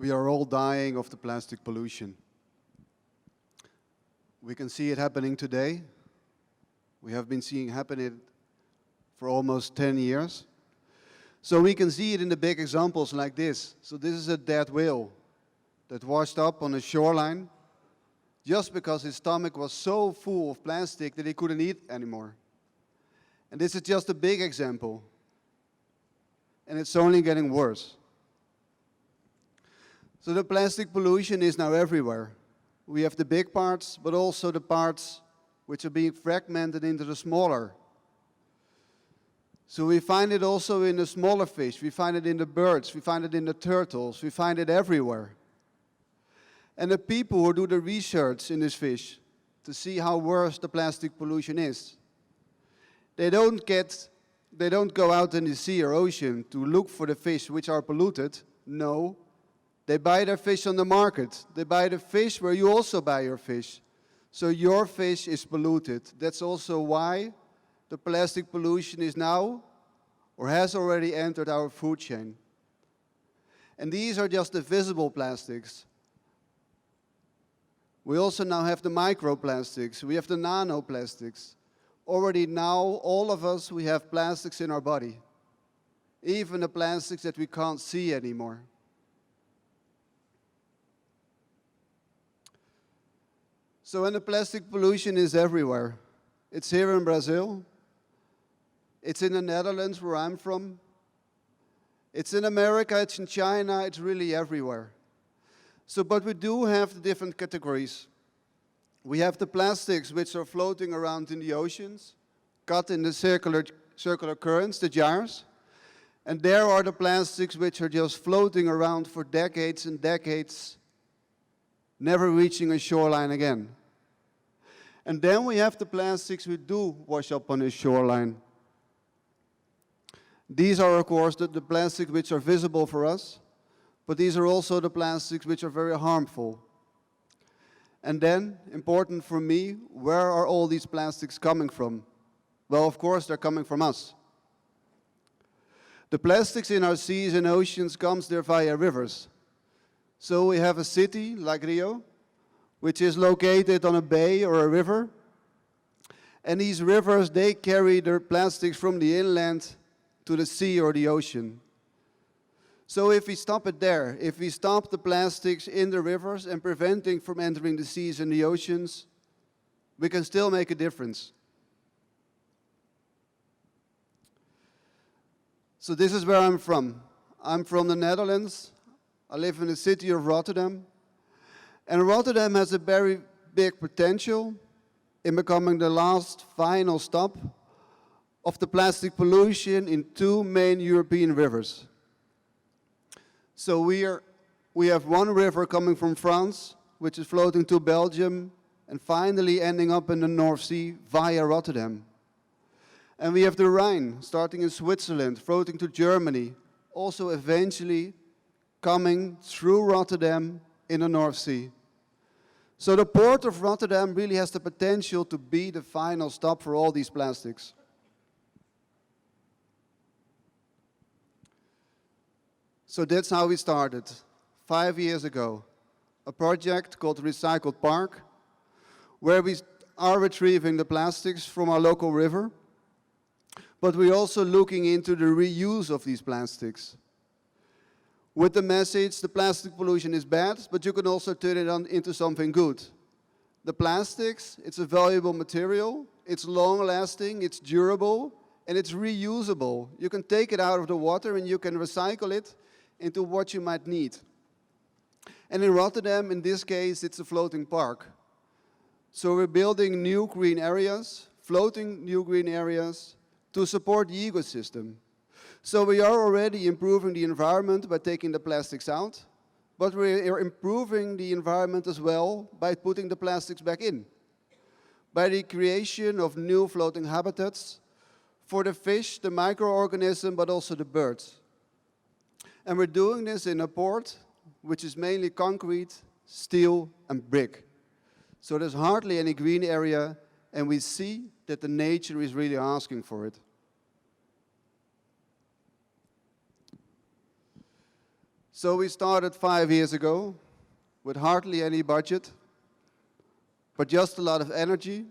We are all dying of the plastic pollution. We can see it happening today. We have been seeing it happening for almost 10 years. So we can see it in the big examples like this. So this is a dead whale that washed up on a shoreline just because his stomach was so full of plastic that he couldn't eat anymore. And this is just a big example. And it's only getting worse. So the plastic pollution is now everywhere. We have the big parts, but also the parts which are being fragmented into the smaller. So we find it also in the smaller fish, we find it in the birds, we find it in the turtles, we find it everywhere. And the people who do the research in this fish to see how worse the plastic pollution is, they don't go out in the sea or ocean to look for the fish which are polluted. No, they buy their fish on the market. They buy the fish where you also buy your fish. So your fish is polluted. That's also why the plastic pollution is now, or has already entered our food chain. And these are just the visible plastics. We also now have the microplastics. We have the nanoplastics. Already now, all of us, we have plastics in our body. Even the plastics that we can't see anymore. So when the plastic pollution is everywhere, it's here in Brazil, it's in the Netherlands where I'm from, it's in America, it's in China, it's really everywhere. So, but we do have the different categories. We have the plastics which are floating around in the oceans, cut in the circular currents, the gyres. And there are the plastics which are just floating around for decades and decades, never reaching a shoreline again. And then we have the plastics which do wash up on the shoreline. These are, of course, the plastics which are visible for us, but these are also the plastics which are very harmful. And then, important for me, where are all these plastics coming from? Well, of course, they're coming from us. The plastics in our seas and oceans comes there via rivers. So we have a city like Rio, which is located on a bay or a river. And these rivers, they carry their plastics from the inland to the sea or the ocean. So if we stop it there, if we stop the plastics in the rivers and preventing from entering the seas and the oceans, we can still make a difference. So this is where I'm from. I'm from the Netherlands. I live in the city of Rotterdam. And Rotterdam has a very big potential in becoming the last final stop of the plastic pollution in two main European rivers. So we have one river coming from France, which is floating to Belgium, and finally ending up in the North Sea via Rotterdam. And we have the Rhine, starting in Switzerland, floating to Germany, also eventually coming through Rotterdam in the North Sea. So the port of Rotterdam really has the potential to be the final stop for all these plastics. So that's how we started, 5 years ago. A project called Recycled Park, where we are retrieving the plastics from our local river, but we're also looking into the reuse of these plastics. With the message, the plastic pollution is bad, but you can also turn it into something good. The plastics, it's a valuable material, it's long-lasting, it's durable, and it's reusable. You can take it out of the water and you can recycle it into what you might need. And in Rotterdam, in this case, it's a floating park. So we're building new green areas, floating new green areas, to support the ecosystem. So we are already improving the environment by taking the plastics out, but we are improving the environment as well by putting the plastics back in, by the creation of new floating habitats for the fish, the microorganism, but also the birds. And we're doing this in a port which is mainly concrete, steel, and brick. So there's hardly any green area, and we see that the nature is really asking for it. So we started 5 years ago with hardly any budget, but just a lot of energy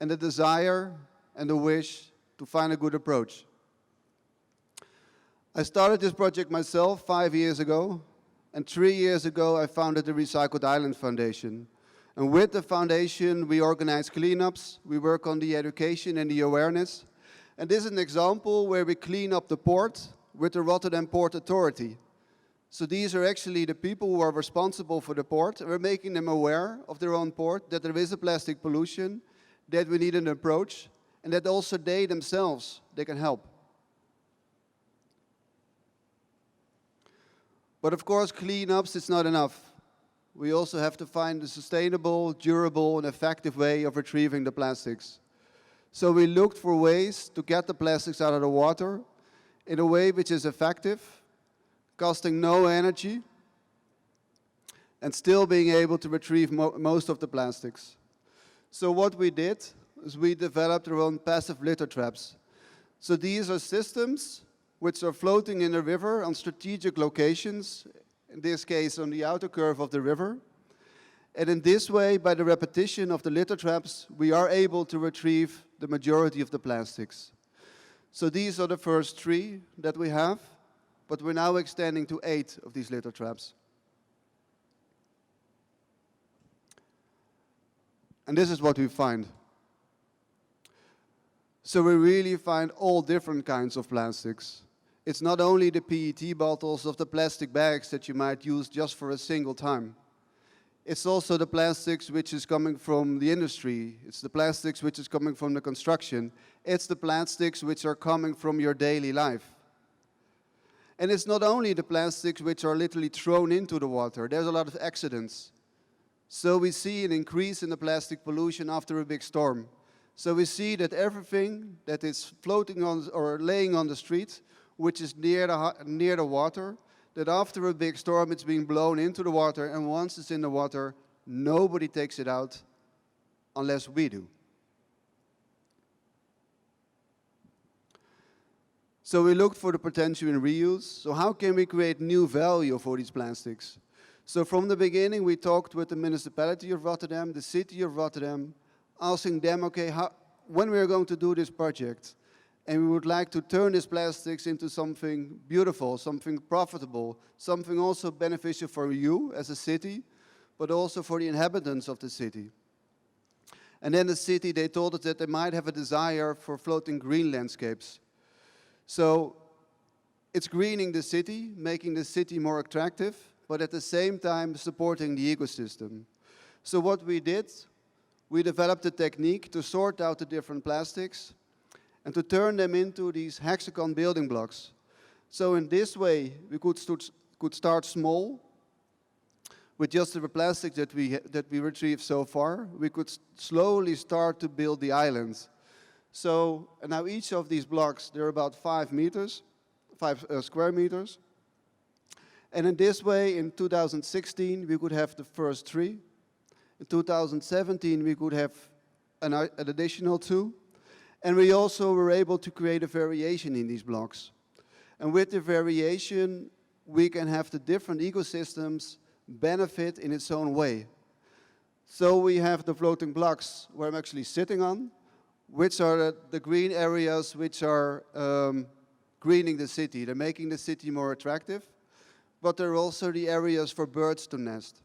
and the desire and the wish to find a good approach. I started this project myself 5 years ago, and 3 years ago I founded the Recycled Island Foundation. And with the foundation we organize cleanups, we work on the education and the awareness. And this is an example where we clean up the port with the Rotterdam Port Authority. So these are actually the people who are responsible for the port. We're making them aware of their own port, that there is a plastic pollution, that we need an approach, and that also they themselves, they can help. But of course, cleanups is not enough. We also have to find a sustainable, durable, and effective way of retrieving the plastics. So we looked for ways to get the plastics out of the water in a way which is effective, costing no energy, and still being able to retrieve most of the plastics. So what we did is we developed our own passive litter traps. So these are systems which are floating in the river on strategic locations, in this case on the outer curve of the river. And in this way, by the repetition of the litter traps, we are able to retrieve the majority of the plastics. So these are the first 3 that we have, but we're now extending to 8 of these litter traps. And this is what we find. So we really find all different kinds of plastics. It's not only the PET bottles of the plastic bags that you might use just for a single time. It's also the plastics which is coming from the industry. It's the plastics which is coming from the construction. It's the plastics which are coming from your daily life. And it's not only the plastics which are literally thrown into the water. There's a lot of accidents. So we see an increase in the plastic pollution after a big storm. So we see that everything that is floating on or laying on the street, which is near the water, that after a big storm it's being blown into the water, and once it's in the water, nobody takes it out unless we do. So we looked for the potential in reuse. So how can we create new value for these plastics? So from the beginning we talked with the municipality of Rotterdam, the city of Rotterdam, asking them, okay, when we are going to do this project, and we would like to turn these plastics into something beautiful, something profitable, something also beneficial for you as a city, but also for the inhabitants of the city. And then the city, they told us that they might have a desire for floating green landscapes. So it's greening the city, making the city more attractive, but at the same time supporting the ecosystem. So what we did, we developed a technique to sort out the different plastics and to turn them into these hexagon building blocks. So in this way, we could start small with just the plastic that we retrieved so far. We could slowly start to build the islands. So and now each of these blocks, they're about 5 square meters. And in this way, in 2016, we could have the first 3. In 2017, we could have an additional 2. And we also were able to create a variation in these blocks. And with the variation, we can have the different ecosystems benefit in its own way. So we have the floating blocks where I'm actually sitting on, which are the green areas which are greening the city. They're making the city more attractive, but they're also the areas for birds to nest.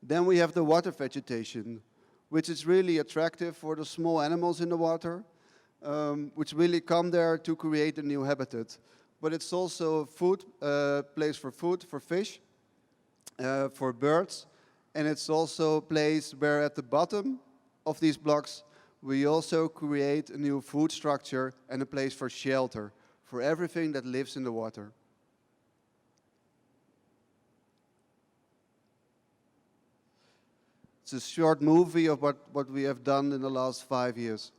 Then we have the water vegetation, which is really attractive for the small animals in the water, which really come there to create a new habitat. But it's also a place for food, for fish, for birds, and it's also a place where at the bottom of these blocks we also create a new food structure and a place for shelter, for everything that lives in the water. It's a short movie of what we have done in the last 5 years.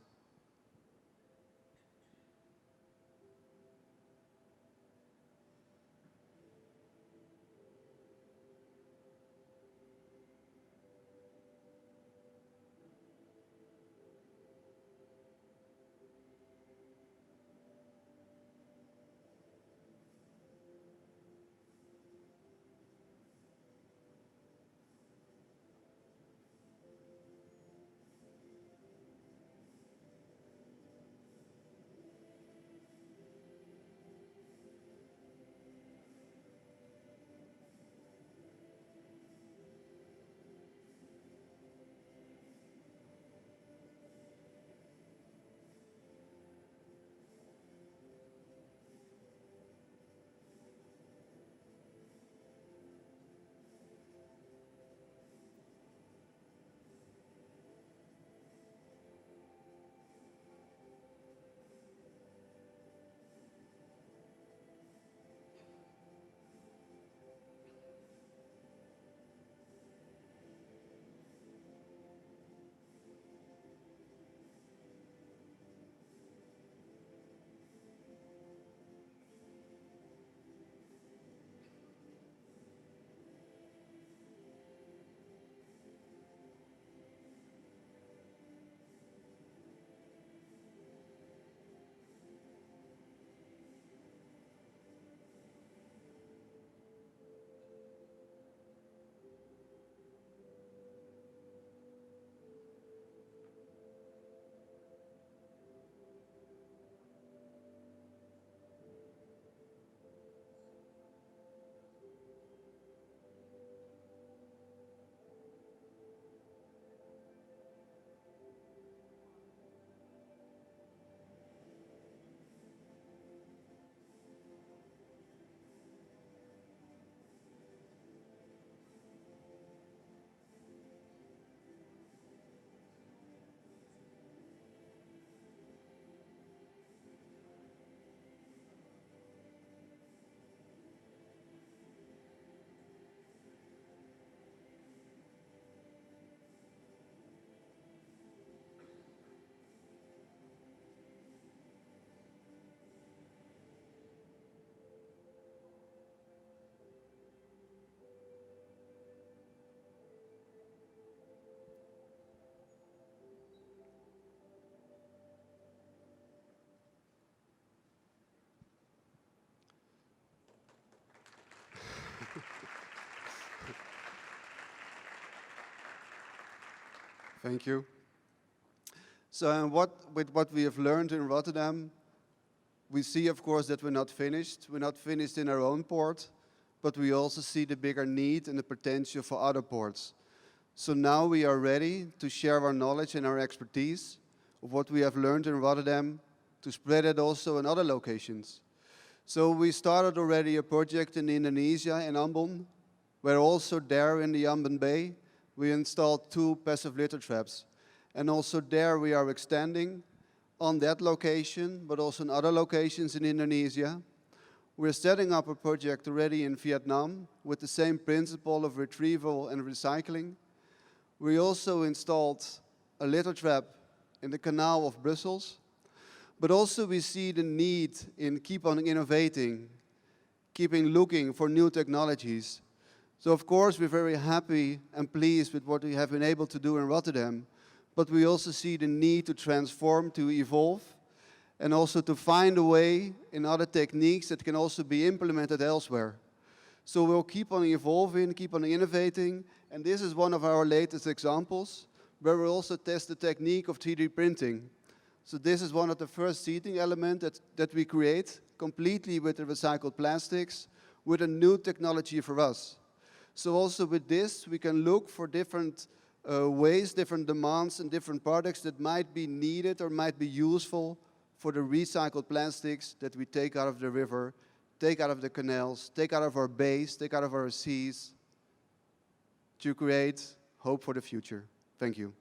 Thank you. So with what we have learned in Rotterdam, we see, of course, that we're not finished. We're not finished in our own port, but we also see the bigger need and the potential for other ports. So now we are ready to share our knowledge and our expertise of what we have learned in Rotterdam to spread it also in other locations. So we started already a project in Indonesia, in Ambon, where also there in the Ambon Bay, we installed 2 passive litter traps. And also there we are extending on that location, but also in other locations in Indonesia. We're setting up a project already in Vietnam with the same principle of retrieval and recycling. We also installed a litter trap in the canal of Brussels, but also we see the need in keep on innovating, keeping looking for new technologies. So of course we're very happy and pleased with what we have been able to do in Rotterdam, but we also see the need to transform, to evolve, and also to find a way in other techniques that can also be implemented elsewhere. So we'll keep on evolving, keep on innovating, and this is one of our latest examples, where we also test the technique of 3D printing. So this is one of the first seating elements that we create, completely with the recycled plastics, with a new technology for us. So also with this, we can look for different ways, different demands, and different products that might be needed or might be useful for the recycled plastics that we take out of the river, take out of the canals, take out of our bays, take out of our seas, to create hope for the future. Thank you.